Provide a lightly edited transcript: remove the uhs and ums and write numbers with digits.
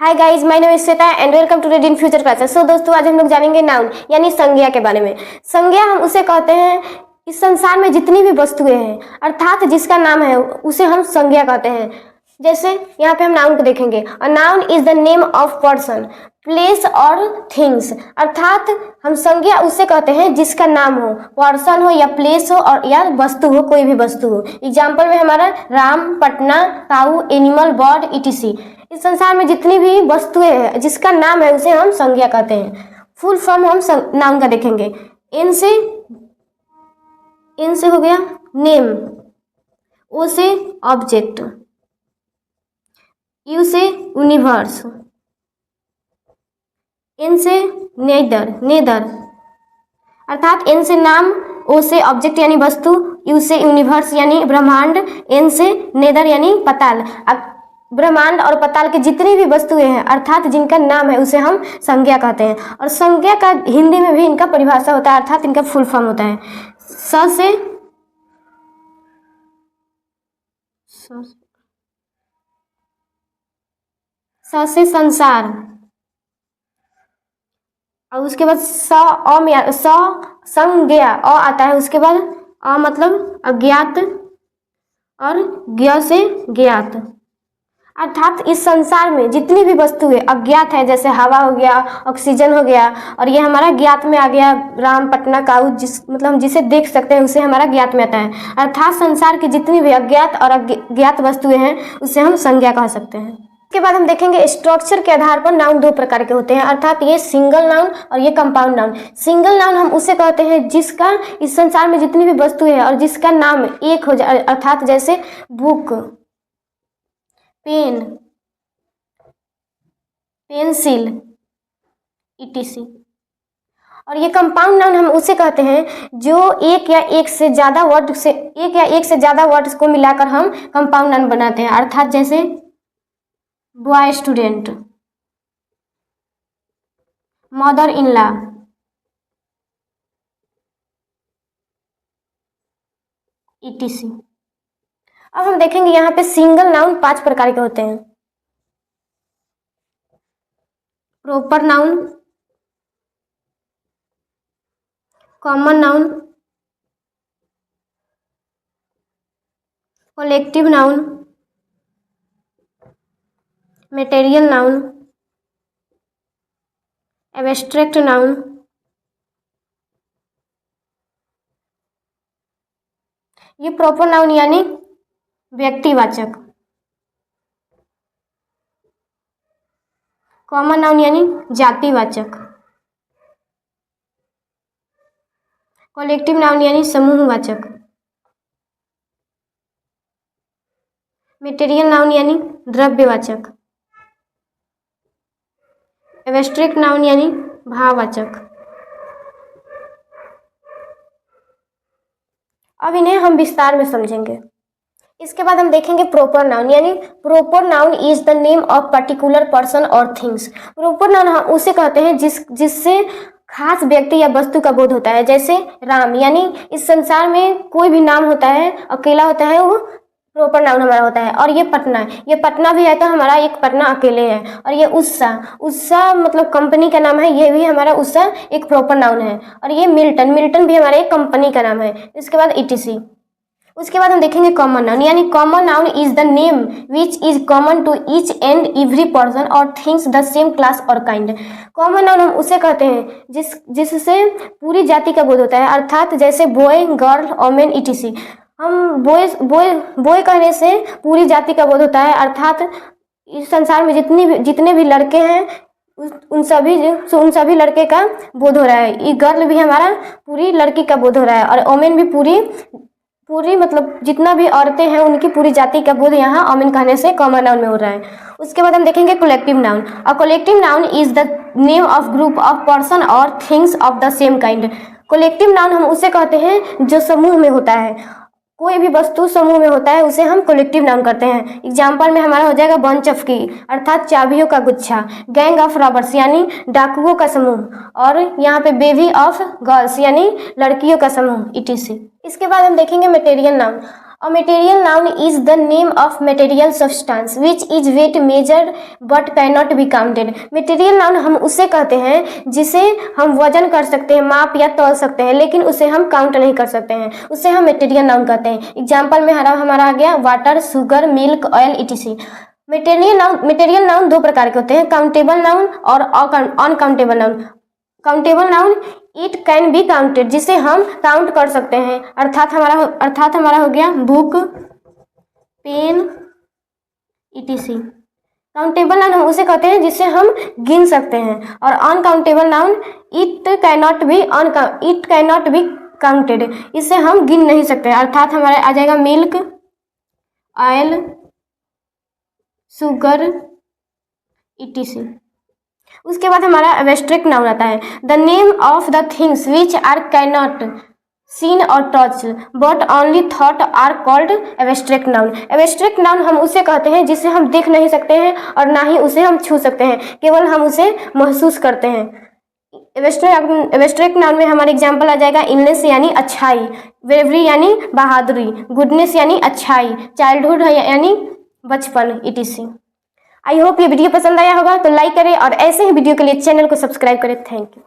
Hi guys, my name is Shweta and welcome to read in future classes. So दोस्तों, आज हम लोग जानेंगे नाउन यानी संज्ञा के बारे में। संज्ञा हम उसे कहते हैं इस संसार में जितनी भी वस्तुएं हैं अर्थात जिसका नाम है उसे हम संज्ञा कहते हैं। जैसे यहाँ पे हम नाउन को देखेंगे, a noun is the name of person, place और थिंग्स। अर्थात हम संज्ञा उसे कहते हैं जिसका नाम हो, पर्सन हो या प्लेस हो और या वस्तु हो, कोई भी वस्तु हो। एग्जाम्पल में हमारा राम, पटना, काऊ, एनिमल, बर्ड, इटीसी। इस संसार में जितनी भी वस्तुएं हैं जिसका नाम है उसे हम संज्ञा कहते हैं। फुल फॉर्म हम नाउन का देखेंगे। एन से हो गया नेम, ओ से ऑब्जेक्ट, यू से यूनिवर्स, एन से नेदर। अर्थात एन से नाम, ओ से ऑब्जेक्ट यानी वस्तु, यू से यूनिवर्स यानी ब्रह्मांड, एन से नेदर यानी पताल। ब्रह्मांड और पताल के जितनी भी वस्तुएं हैं अर्थात जिनका नाम है उसे हम संज्ञा कहते हैं। और संज्ञा का हिंदी में भी इनका परिभाषा होता है अर्थात इनका फुल फॉर्म होता है स से संसार, और उसके बाद संज्ञा अ आता है, उसके बाद अ मतलब अज्ञात और ज्ञ से ज्ञात। अर्थात इस संसार में जितनी भी वस्तुएं अज्ञात है, जैसे हवा हो गया, ऑक्सीजन हो गया, और ये हमारा ज्ञात में आ गया राम, पटना, काऊ, मतलब हम जिसे देख सकते हैं उसे हमारा ज्ञात में आता है। अर्थात संसार की जितनी भी अज्ञात और ज्ञात वस्तुएं हैं उसे हम संज्ञा कह सकते हैं। इसके बाद हम देखेंगे स्ट्रक्चर के आधार पर नाउन दो प्रकार के होते हैं, अर्थात ये सिंगल नाउन और ये कंपाउंड नाउन। सिंगल नाउन हम उसे कहते हैं जिसका इस संसार में जितनी भी वस्तुएं हैं और जिसका नाम एक हो जाए, अर्थात जैसे बुक, पेन, पेंसिल, ईटीसी। और ये कंपाउंड नाउन हम उसे कहते हैं जो एक या एक से ज्यादा वर्ड्स को मिलाकर हम कंपाउंड नाउन बनाते हैं। अर्थात जैसे boy student, mother in law, etc. अब हम देखेंगे यहाँ पे सिंगल नाउन 5 प्रकार के होते हैं। Proper noun, common noun, collective noun, material noun, abstract noun. ये प्रॉपर नाउन यानी व्यक्तिवाचक, कॉमन नाउन यानी जातिवाचक, कलेक्टिव नाउन यानी समूहवाचक, मटेरियल नाउन यानी द्रव्यवाचक, एब्स्ट्रैक्ट नाउन यानी भाववाचक। अब इन्हें हम विस्तार में समझेंगे। इसके बाद हम देखेंगे प्रॉपर नाउन यानी proper noun is the name of particular person और थिंग्स। प्रॉपर नाउन हम उसे कहते हैं जिससे खास व्यक्ति या वस्तु का बोध होता है। जैसे राम, यानी इस संसार में कोई भी नाम होता है अकेला होता है, वो प्रॉपर नाउन हमारा होता है। और ये पटना भी है तो हमारा एक पटना अकेले है। और ये उषा मतलब कंपनी का नाम है, ये भी हमारा उषा एक प्रॉपर नाउन है। और ये मिल्टन भी हमारे एक कंपनी का नाम है। इसके बाद ईटीसी। उसके बाद हम देखेंगे कॉमन नाउन यानी common noun is the name which is common to each and every person और थिंग्स द सेम क्लास और काइंड। कॉमन नाउन हम उसे कहते हैं जिससे पूरी जाति का बोध होता है। अर्थात जैसे बॉय, गर्ल, वोमेन, ईटीसी। हम बॉय कहने से पूरी जाति का बोध होता है। अर्थात इस संसार में जितने भी लड़के हैं उन सभी लड़के का बोध हो रहा है। ये गर्ल भी हमारा पूरी लड़की का बोध हो रहा है। और वोमेन भी पूरी मतलब जितना भी औरतें हैं उनकी पूरी जाति का बोध यहाँ वोमेन कहने से कॉमन नाउन में हो रहा है। उसके बाद हम देखेंगे collective noun. A collective noun is the name of group of person और things of the same kind. Collective noun हम उसे कहते हैं जो समूह में होता है। कोई भी वस्तु समूह में होता है उसे हम कलेक्टिव नाउन करते हैं। एग्जाम्पल में हमारा हो जाएगा बंच ऑफ की, अर्थात चाबियों का गुच्छा, गैंग ऑफ रॉबर्स यानी डाकुओं का समूह, और यहाँ पे बेबी ऑफ गर्ल्स यानी लड़कियों का समूह, ईटीसी। इसके बाद हम देखेंगे material noun. A material noun is the name of material substance which is weight measured but cannot be counted. Material noun हम उसे कहते हैं जिसे हम वजन कर सकते हैं, माप या तौल सकते हैं, लेकिन उसे हम काउंट नहीं कर सकते हैं, उसे हम मटेरियल नाउन कहते हैं. एग्जाम्पल में हमारा आ गया water, sugar, milk, oil etc. Material noun दो प्रकार के होते हैं, काउंटेबल नाउन और uncountable noun. Countable noun it can be counted, जिसे हम काउंट कर सकते हैं, अर्थात हमारा हो गया book, pen etc. Countable noun हम उसे कहते हैं जिसे हम गिन सकते हैं, और uncountable noun it cannot be counted, इसे हम गिन नहीं सकते, अर्थात हमारा आ जाएगा मिल्क, ऑयल, शुगर etc. उसके बाद हमारा एब्स्ट्रैक्ट नाउन आता है. The name of the things which are cannot seen और touch but only thought are called abstract noun. Abstract noun हम उसे कहते हैं जिसे हम देख नहीं सकते हैं और ना ही उसे हम छू सकते हैं, केवल हम उसे महसूस करते हैं. एब्स्ट्रैक्ट नाउन में हमारा एग्जाम्पल आ जाएगा इलनेस यानी अच्छाई, ब्रेवरी यानी बहादुरी, गुडनेस यानी अच्छाई, चाइल्डहुड यानी बचपन etc. आई होप ये वीडियो पसंद आया होगा, तो लाइक करें और ऐसे ही वीडियो के लिए चैनल को सब्सक्राइब करें. Thank you.